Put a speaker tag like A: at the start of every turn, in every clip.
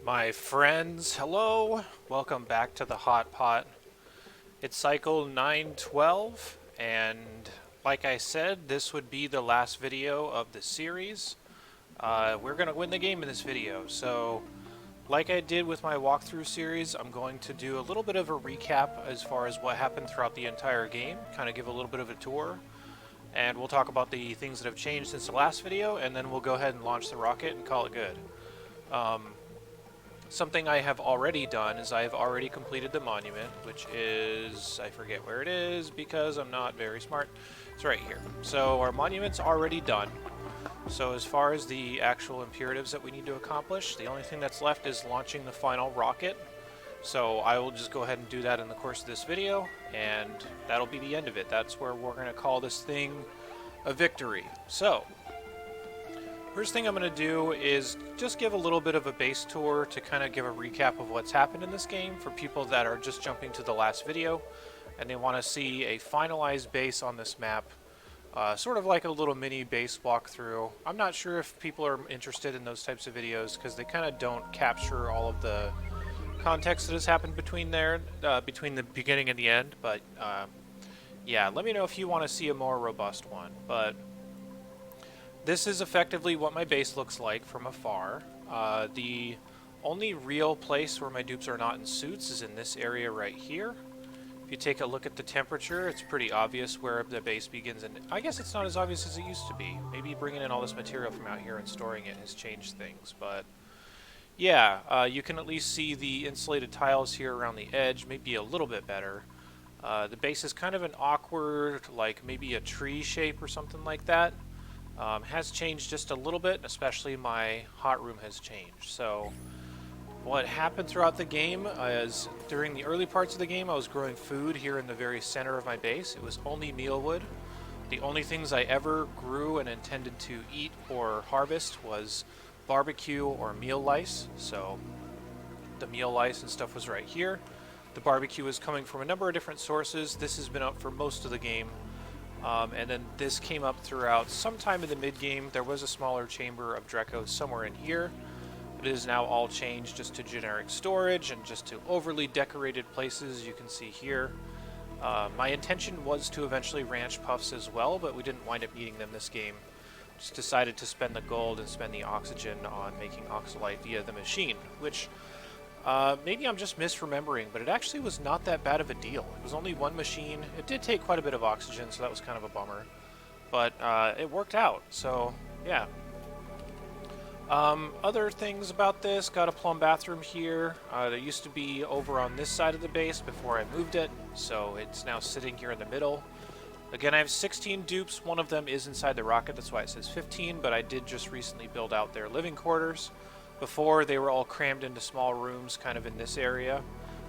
A: My friends, hello! Welcome back to the Hot Pot. It's cycle 912, and like I said, this would be the last video of the series. We're going to win the game in this video, so like I did with my walkthrough series, I'm going to do a little bit of a recap as far as what happened throughout the entire game, kind of give a little bit of a tour, and we'll talk about the things that have changed since the last video, and then we'll go ahead and launch the rocket and call it good. Something I have already done is I have already completed the monument, which is, I forget where it is because I'm not very smart. It's right here. So our monument's already done. So as far as the actual imperatives that we need to accomplish, the only thing that's left is launching the final rocket. So I will just go ahead and do that in the course of this video, and that'll be the end of it. That's where we're going to call this thing a victory. So first thing I'm going to do is just give a little bit of a base tour to kind of give a recap of what's happened in this game for people that are just jumping to the last video and they want to see a finalized base on this map, sort of like a little mini base walkthrough. I'm not sure if people are interested in those types of videos because they kind of don't capture all of the context that has happened between the beginning and the end, but yeah, let me know if you want to see a more robust one. But this is effectively what my base looks like from afar. The only real place where my dupes are not in suits is in this area right here. If you take a look at the temperature, it's pretty obvious where the base begins, and I guess it's not as obvious as it used to be. Maybe bringing in all this material from out here and storing it has changed things, but yeah, you can at least see the insulated tiles here around the edge, maybe a little bit better. The base is kind of an awkward, like maybe a tree shape or something like that. Has changed just a little bit, especially my hot room has changed. So what happened throughout the game is during the early parts of the game I was growing food here in the very center of my base. It was only mealwood. The only things I ever grew and intended to eat or harvest was barbecue or meal lice. So the meal lice and stuff was right here. The barbecue was coming from a number of different sources. This has been up for most of the game. And then this came up throughout sometime in the mid-game. There was a smaller chamber of Drecos somewhere in here. It is now all changed just to generic storage and just to overly decorated places you can see here. My intention was to eventually ranch puffs as well, but we didn't wind up needing them this game. Just decided to spend the gold and spend the oxygen on making oxalite via the machine, which maybe I'm just misremembering, but it actually was not that bad of a deal. It was only one machine. It did take quite a bit of oxygen, so that was kind of a bummer. But it worked out, so yeah. Other things about this, got a plumb bathroom here. There used to be over on this side of the base before I moved it, so it's now sitting here in the middle. Again, I have 16 dupes. One of them is inside the rocket, that's why it says 15, but I did just recently build out their living quarters. Before, they were all crammed into small rooms kind of in this area,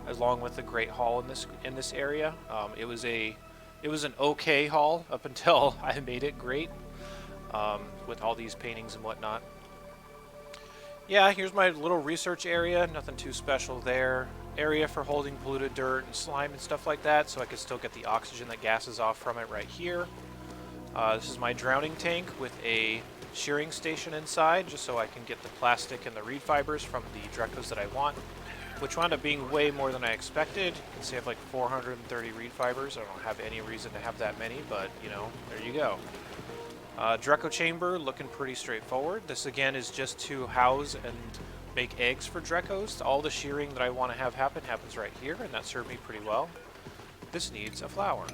A: along with the Great Hall in this area. It was an okay hall up until I made it great, with all these paintings and whatnot. Yeah, here's my little research area. Nothing too special there. Area for holding polluted dirt and slime and stuff like that, so I could still get the oxygen that gases off from it right here. This is my drowning tank with a shearing station inside, just so I can get the plastic and the reed fibers from the Drecos that I want, which wound up being way more than I expected. You can see I have like 430 reed fibers. I don't have any reason to have that many, but you know, there you go. Dreco chamber, looking pretty straightforward. This again is just to house and make eggs for Drecos. All the shearing that I want to have happen happens right here, and that served me pretty well. This needs a flower.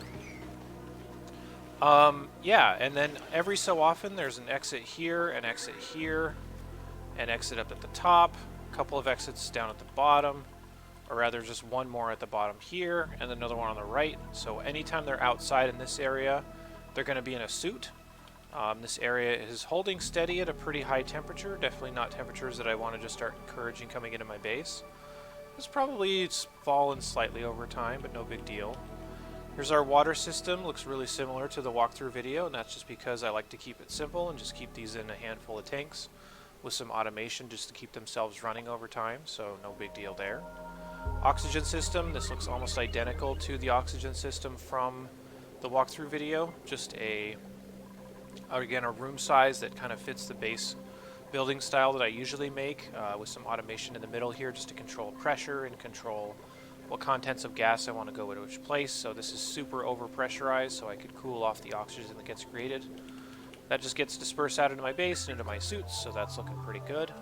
A: Yeah, and then every so often there's an exit here, an exit here, an exit up at the top, a couple of exits down at the bottom, or rather just one more at the bottom here, and another one on the right. So anytime they're outside in this area, they're going to be in a suit. This area is holding steady at a pretty high temperature, definitely not temperatures that I want to just start encouraging coming into my base. It's probably fallen slightly over time, but no big deal. Here's our water system. Looks really similar to the walkthrough video, and that's just because I like to keep it simple and just keep these in a handful of tanks with some automation just to keep themselves running over time, so no big deal there. Oxygen system. This looks almost identical to the oxygen system from the walkthrough video, just again, a room size that kind of fits the base building style that I usually make, with some automation in the middle here just to control pressure and control what contents of gas I want to go into which place. So this is super overpressurized, so I could cool off the oxygen that gets created. That just gets dispersed out into my base and into my suits, so that's looking pretty good.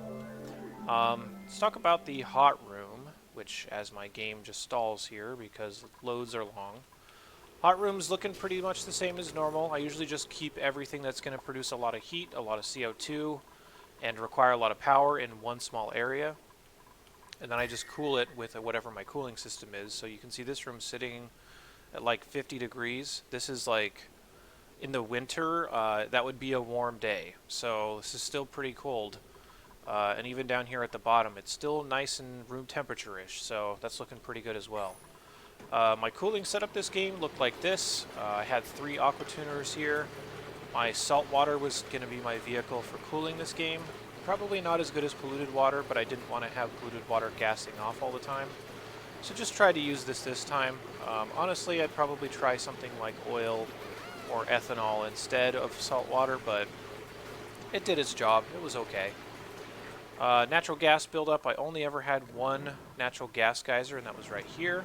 A: Let's talk about the hot room, which, as my game just stalls here because loads are long. Hot room's looking pretty much the same as normal. I usually just keep everything that's going to produce a lot of heat, a lot of CO2, and require a lot of power in one small area. And then I just cool it with whatever my cooling system is. So you can see this room sitting at like 50 degrees. This is like, in the winter, that would be a warm day. So this is still pretty cold. And even down here at the bottom, it's still nice and room temperature-ish. So that's looking pretty good as well. My cooling setup this game looked like this. I had 3 aqua tuners here. My salt water was going to be my vehicle for cooling this game. Probably not as good as polluted water, but I didn't want to have polluted water gassing off all the time. So just tried to use this time. Honestly, I'd probably try something like oil or ethanol instead of salt water, but it did its job. It was okay. Natural gas buildup. I only ever had one natural gas geyser, and that was right here.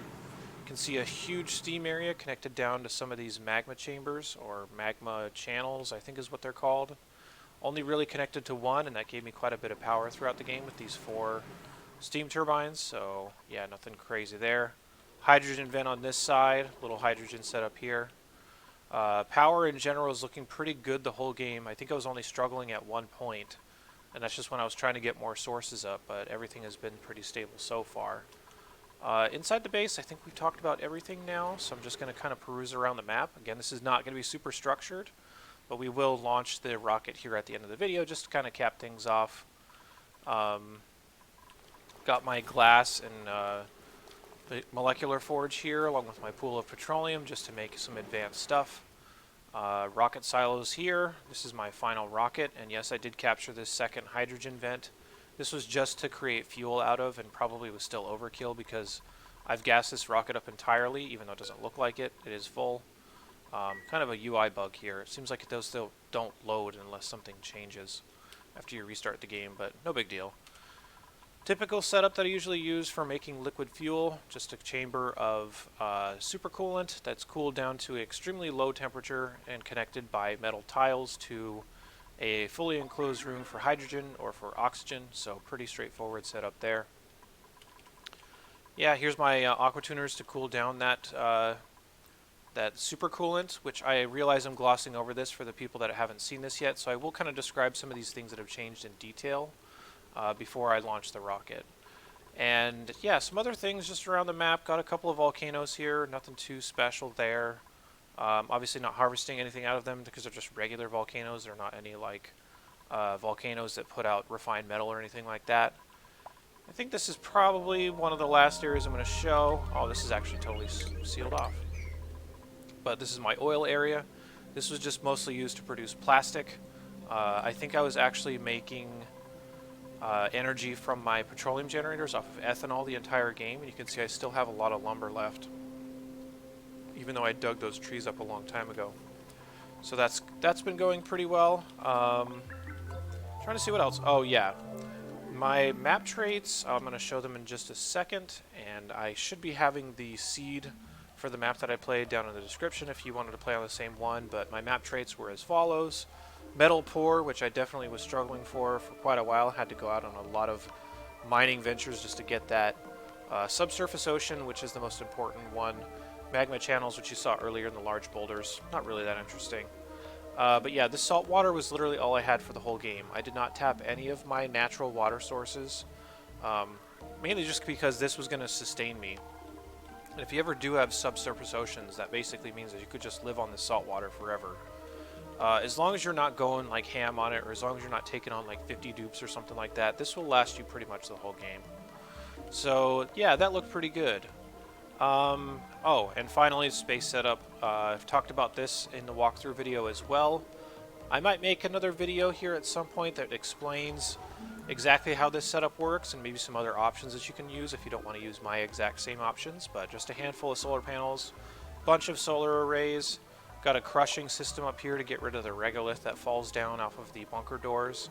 A: You can see a huge steam area connected down to some of these magma chambers, or magma channels, I think is what they're called. Only really connected to one, and that gave me quite a bit of power throughout the game with these 4 steam turbines, so yeah, nothing crazy there. Hydrogen vent on this side, little hydrogen setup here. Power in general is looking pretty good the whole game. I think I was only struggling at one point, and that's just when I was trying to get more sources up, but everything has been pretty stable so far. Inside the base, I think we've talked about everything now, so I'm just going to kind of peruse around the map. Again, this is not going to be super structured, but we will launch the rocket here at the end of the video just to kind of cap things off. Got my glass and molecular forge here, along with my pool of petroleum, just to make some advanced stuff. Rocket silos here. This is my final rocket, and yes, I did capture this second hydrogen vent. This was just to create fuel out of, and probably was still overkill because I've gassed this rocket up entirely, even though it doesn't look like it. It is full. Kind of a UI bug here. It seems like those still don't load unless something changes after you restart the game, but no big deal. Typical setup that I usually use for making liquid fuel, just a chamber of supercoolant that's cooled down to extremely low temperature and connected by metal tiles to a fully enclosed room for hydrogen or for oxygen, so pretty straightforward setup there. Yeah, here's my aqua tuners to cool down that supercoolant, which I realize I'm glossing over this for the people that haven't seen this yet, so I will kind of describe some of these things that have changed in detail before I launch the rocket. And yeah, some other things just around the map. Got a couple of volcanoes here, nothing too special there. Obviously not harvesting anything out of them because they're just regular volcanoes. They're not any like volcanoes that put out refined metal or anything like that. I think this is probably one of the last areas I'm going to show. Oh, this is actually totally sealed off. But this is my oil area. This was just mostly used to produce plastic. I think I was actually making energy from my petroleum generators off of ethanol the entire game, and you can see I still have a lot of lumber left, even though I dug those trees up a long time ago. So that's been going pretty well. Trying to see what else. Oh yeah, my map traits, I'm going to show them in just a second, and I should be having the seed for the map that I played down in the description if you wanted to play on the same one, but my map traits were as follows. Metal poor, which I definitely was struggling for quite a while. Had to go out on a lot of mining ventures just to get that. Subsurface ocean, which is the most important one. Magma channels, which you saw earlier in the large boulders. Not really that interesting. But yeah, the salt water was literally all I had for the whole game. I did not tap any of my natural water sources, mainly just because this was going to sustain me. And if you ever do have subsurface oceans, that basically means that you could just live on the salt water forever. As long as you're not going like ham on it, or as long as you're not taking on like 50 dupes or something like that, this will last you pretty much the whole game. So yeah, that looked pretty good. Oh, and finally, space setup. I've talked about this in the walkthrough video as well. I might make another video here at some point that explains exactly how this setup works and maybe some other options that you can use if you don't want to use my exact same options, but just a handful of solar panels, bunch of solar arrays, got a crushing system up here to get rid of the regolith that falls down off of the bunker doors.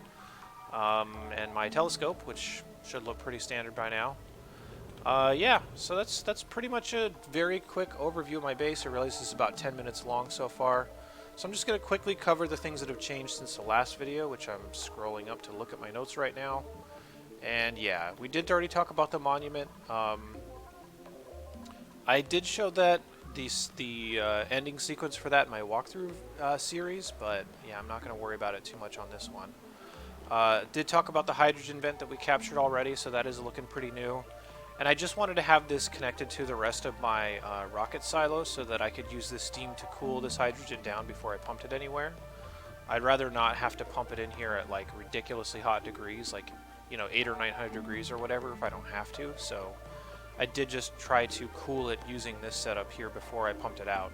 A: and my telescope, which should look pretty standard by now. Yeah, so that's pretty much a very quick overview of my base. I realize this is about 10 minutes long so far. So I'm just going to quickly cover the things that have changed since the last video, which I'm scrolling up to look at my notes right now. And yeah, we did already talk about the monument. I did show that the ending sequence for that in my walkthrough series, but yeah, I'm not going to worry about it too much on this one. Did talk about the hydrogen vent that we captured already, so that is looking pretty new. And I just wanted to have this connected to the rest of my rocket silos so that I could use this steam to cool this hydrogen down before I pumped it anywhere. I'd rather not have to pump it in here at like ridiculously hot degrees, like, you know, 800 or 900 degrees or whatever, if I don't have to. So I did just try to cool it using this setup here before I pumped it out.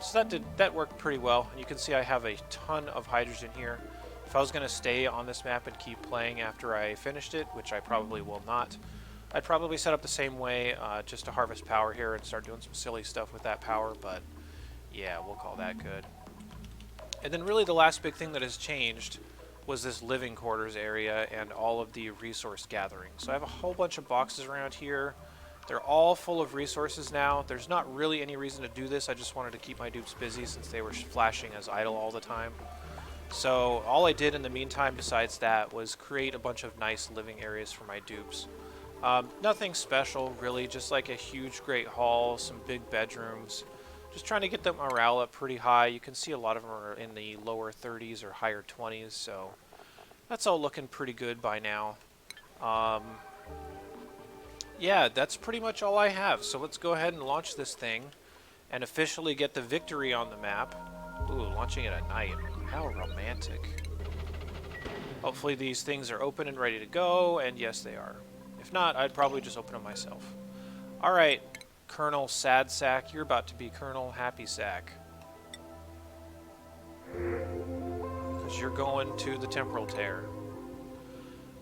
A: So that worked pretty well. And you can see I have a ton of hydrogen here. If I was going to stay on this map and keep playing after I finished it, which I probably will not, I'd probably set up the same way, just to harvest power here and start doing some silly stuff with that power, but yeah, we'll call that good. And then really the last big thing that has changed was this living quarters area and all of the resource gathering. So I have a whole bunch of boxes around here. They're all full of resources now. There's not really any reason to do this. I just wanted to keep my dupes busy since they were flashing as idle all the time. So all I did in the meantime besides that was create a bunch of nice living areas for my dupes. Nothing special really, just like a huge great hall, some big bedrooms. Just trying to get the morale up pretty high. You can see a lot of them are in the lower 30s or higher 20s, so that's all looking pretty good by now. Yeah, that's pretty much all I have. So let's go ahead and launch this thing and officially get the victory on the map. Ooh, launching it at night. How romantic. Hopefully these things are open and ready to go, and yes, they are. If not, I'd probably just open them myself. Alright, Colonel Sad Sack, you're about to be Colonel Happy Sack. Because you're going to the Temporal Tear.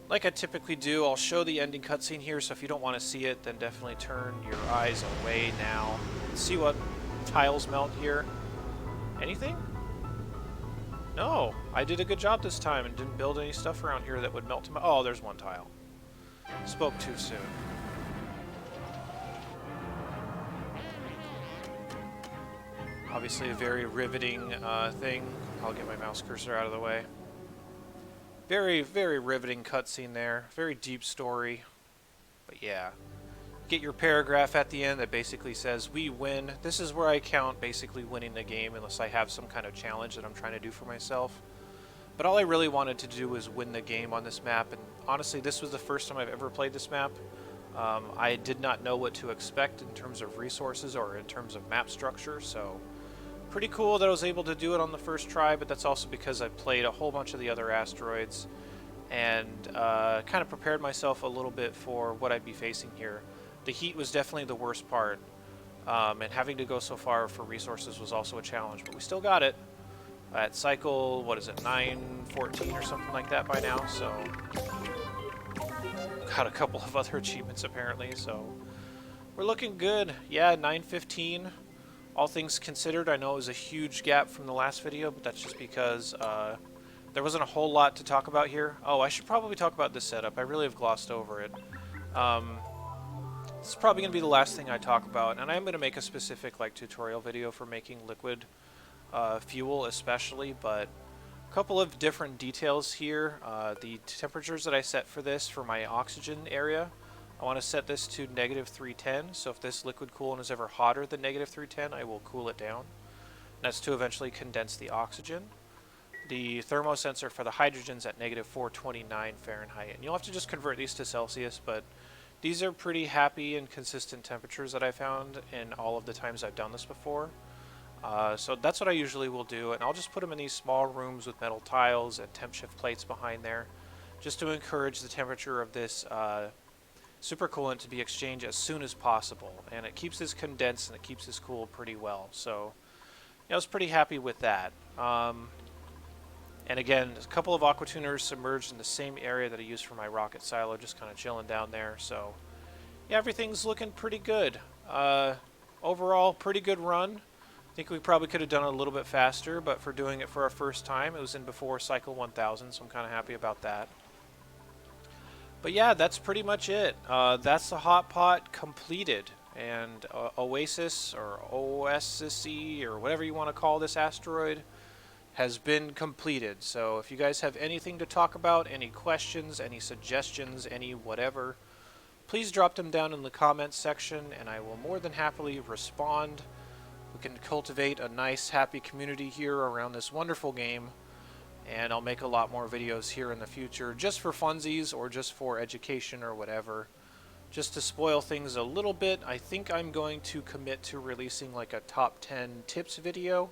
A: Like I typically do, I'll show the ending cutscene here, so if you don't want to see it, then definitely turn your eyes away now. See what tiles melt here. Anything? No, I did a good job this time and didn't build any stuff around here that would melt to my... Oh, there's one tile. Spoke too soon. Obviously a very riveting thing. I'll get my mouse cursor out of the way. Very, very riveting cutscene there. Very deep story. But yeah. Get your paragraph at the end that basically says, we win. This is where I count basically winning the game unless I have some kind of challenge that I'm trying to do for myself. But all I really wanted to do was win the game on this map, and honestly, this was the first time I've ever played this map. I did not know what to expect in terms of resources or in terms of map structure, so pretty cool that I was able to do it on the first try, but that's also because I played a whole bunch of the other asteroids and kind of prepared myself a little bit for what I'd be facing here. The heat was definitely the worst part, and having to go so far for resources was also a challenge, but we still got it. At cycle, what is it, 914 or something like that by now, so got a couple of other achievements apparently, so we're looking good. Yeah, 915. All things considered, I know it was a huge gap from the last video, but that's just because there wasn't a whole lot to talk about here. Oh, I should probably talk about this setup. I really have glossed over it. This is probably going to be the last thing I talk about, and I am going to make a specific like tutorial video for making liquid fuel especially, but a couple of different details here. The temperatures that I set for this for my oxygen area, I want to set this to -310, so if this liquid coolant is ever hotter than -310, I will cool it down. That's to eventually condense the oxygen. The thermosensor for the hydrogen's at -429 Fahrenheit, and you'll have to just convert these to Celsius, but these are pretty happy and consistent temperatures that I found in all of the times I've done this before. So that's what I usually will do, and I'll just put them in these small rooms with metal tiles and temp shift plates behind there, just to encourage the temperature of this supercoolant to be exchanged as soon as possible. And it keeps this condensed and it keeps this cool pretty well. So I was pretty happy with that. And again, a couple of aqua tuners submerged in the same area that I used for my rocket silo, just kind of chilling down there. So yeah, everything's looking pretty good. Overall, pretty good run. think we probably could have done it a little bit faster, but for doing it for our first time, it was in before Cycle 1000, so I'm kind of happy about that. But yeah, that's pretty much it. That's the hot pot completed. And Oasisse, or Oasisse, or whatever you want to call this asteroid, has been completed. So if you guys have anything to talk about, any questions, any suggestions, any whatever, please drop them down in the comments section, and I will more than happily respond. We can cultivate a nice, happy community here around this wonderful game, and I'll make a lot more videos here in the future, just for funsies or just for education or whatever. Just to spoil things a little bit, I think I'm going to commit to releasing like a top 10 tips video.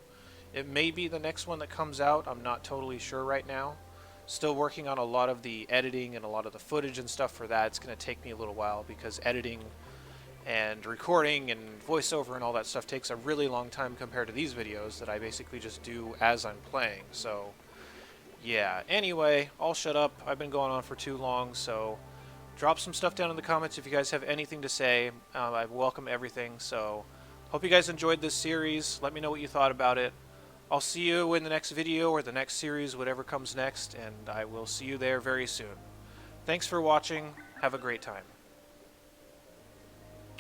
A: It may be the next one that comes out, I'm not totally sure right now. Still working on a lot of the editing and a lot of the footage and stuff for that. It's going to take me a little while because editing and recording and voiceover and all that stuff takes a really long time compared to these videos that I basically just do as I'm playing. So yeah, anyway, I'll shut up. I've been going on for too long, so drop some stuff down in the comments if you guys have anything to say. I welcome everything, so hope you guys enjoyed this series. Let me know what you thought about it. I'll see you in the next video or the next series, whatever comes next, and I will see you there very soon. Thanks for watching. Have a great time.